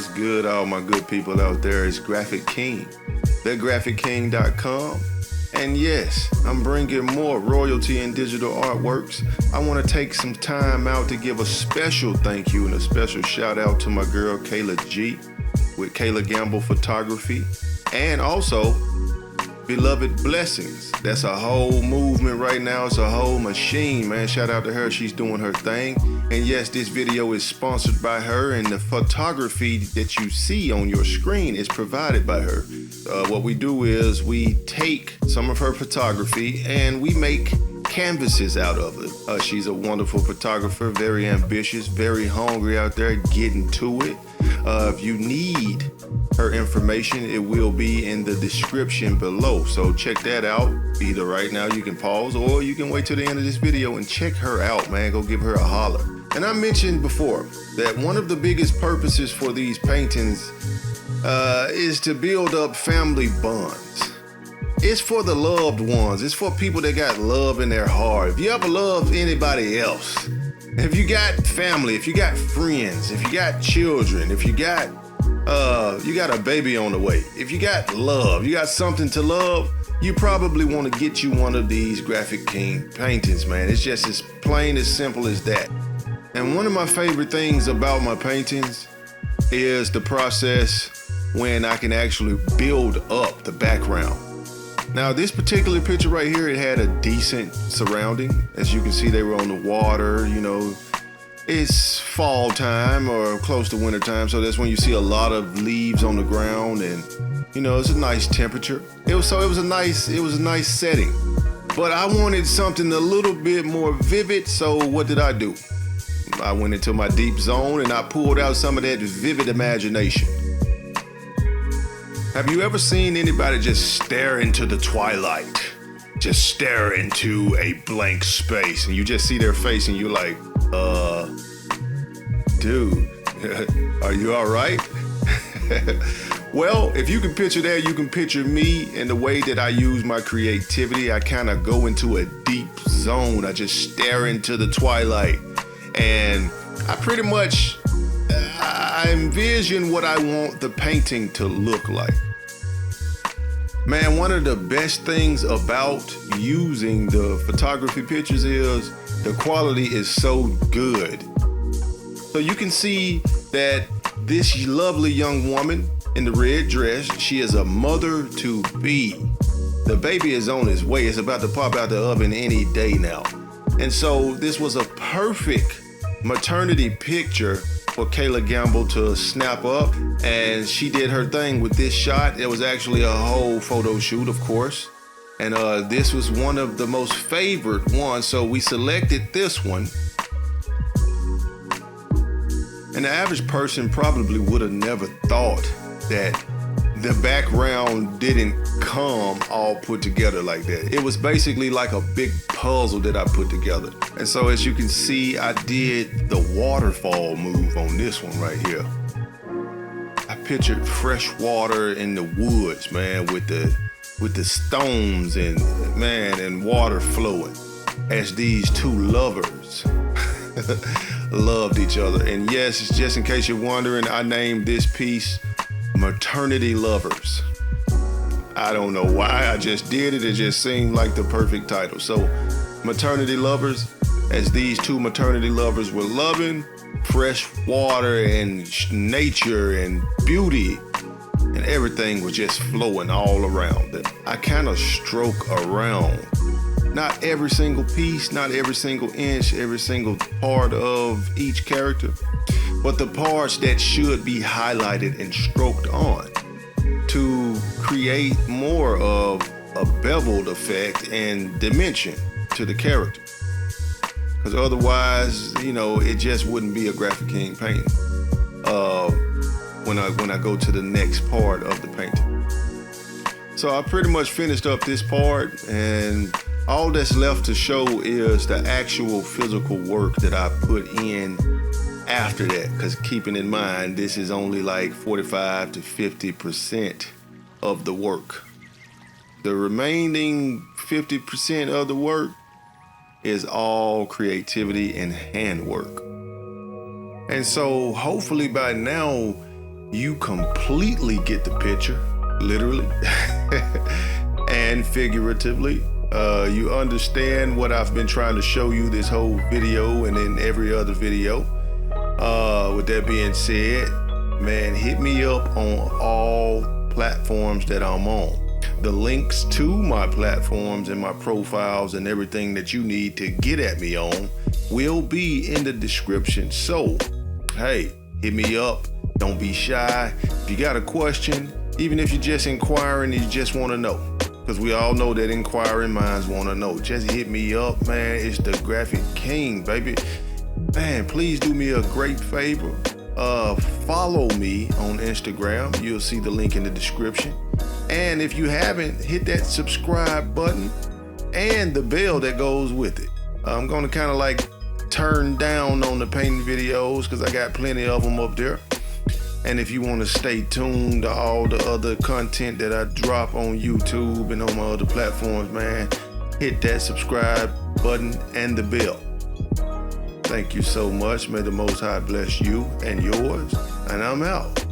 What's good, all my good people out there? It's Graphic King, thegraphicking.com. And yes, I'm bringing more royalty and digital artworks. I want to take some time out to give a special thank you and a special shout out to my girl Kayla G with Kayla Gambell Photography, and also Beloved Blessings. That's a whole movement right now. It's a whole machine, man. Shout out to her. She's doing her thing. And yes, this video is sponsored by her, and the photography that you see on your screen is provided by her. What we do is we take some of her photography and we make canvases out of it. She's a wonderful photographer, very ambitious, very hungry out there, getting to it. If you need her information, it will be in the description below. So check that out. Either right now you can pause, or you can wait till the end of this video and check her out, man. Go give her a holler. And I mentioned before that one of the biggest purposes for these paintings is to build up family bonds. It's for the loved ones. It's for people that got love in their heart. If you ever love anybody else, if you got family, if you got friends, if you got children, if you got a baby on the way, if you got love, you got something to love, you probably want to get you one of these Graphic King paintings, man. It's just as plain, as simple as that. And one of my favorite things about my paintings is the process when I can actually build up the background. Now, this particular picture right here, it had a decent surrounding. As you can see, they were on the water, you know. It's fall time or close to winter time, so that's when you see a lot of leaves on the ground, and you know, it's a nice temperature. It was a nice setting. But I wanted something a little bit more vivid, so what did I do? I went into my deep zone and I pulled out some of that vivid imagination. Have you ever seen anybody just stare into the twilight? Just stare into a blank space, and you just see their face and you're like, dude, are you all right? Well, if you can picture that, you can picture me and the way that I use my creativity. I kind of go into a deep zone. I just stare into the twilight, and I pretty much I envision what I want the painting to look like. Man, one of the best things about using the photography pictures is the quality is so good. So you can see that this lovely young woman in the red dress, she is a mother to be. The baby is on his way. It's about to pop out the oven any day now. And so this was a perfect maternity picture for Kayla Gambell to snap up, and she did her thing with this shot. It was actually a whole photo shoot, of course, and this was one of the most favorite ones, so we selected this one. And the average person probably would have never thought that the background didn't come all put together like that. It was basically like a big puzzle that I put together. And so as you can see, I did the waterfall move on this one right here. I pictured fresh water in the woods, man, with the stones and water flowing as these two lovers loved each other. And yes, just in case you're wondering, I named this piece Maternity Lovers. I don't know why, I just did it. It just seemed like the perfect title. So Maternity Lovers, as these two maternity lovers were loving fresh water and nature and beauty, and everything was just flowing all around it. I kind of stroke around, not every single piece, not every single inch, every single part of each character, but the parts that should be highlighted and stroked on to create more of a beveled effect and dimension to the character. Because otherwise, you know, it just wouldn't be a Graphic King painting when I go to the next part of the painting. So I pretty much finished up this part, and all that's left to show is the actual physical work that I put in after that, because keeping in mind, this is only like 45 to 50% of the work. The remaining 50% of the work is all creativity and handwork. And so hopefully by now you completely get the picture, literally and figuratively. You understand what I've been trying to show you this whole video and in every other video. With that being said, man, hit me up on all platforms that I'm on. The links to my platforms and my profiles and everything that you need to get at me on will be in the description. So, hey, hit me up. Don't be shy. If you got a question, even if you're just inquiring and you just want to know, because we all know that inquiring minds want to know, just hit me up, man. It's the Graphic King, baby. Man, please do me a great favor. Follow me on Instagram. You'll see the link in the description. And if you haven't, hit that subscribe button and the bell that goes with it. I'm going to kind of like turn down on the painting videos because I got plenty of them up there. And if you want to stay tuned to all the other content that I drop on YouTube and on my other platforms, man, hit that subscribe button and the bell. Thank you so much. May the Most High bless you and yours. And I'm out.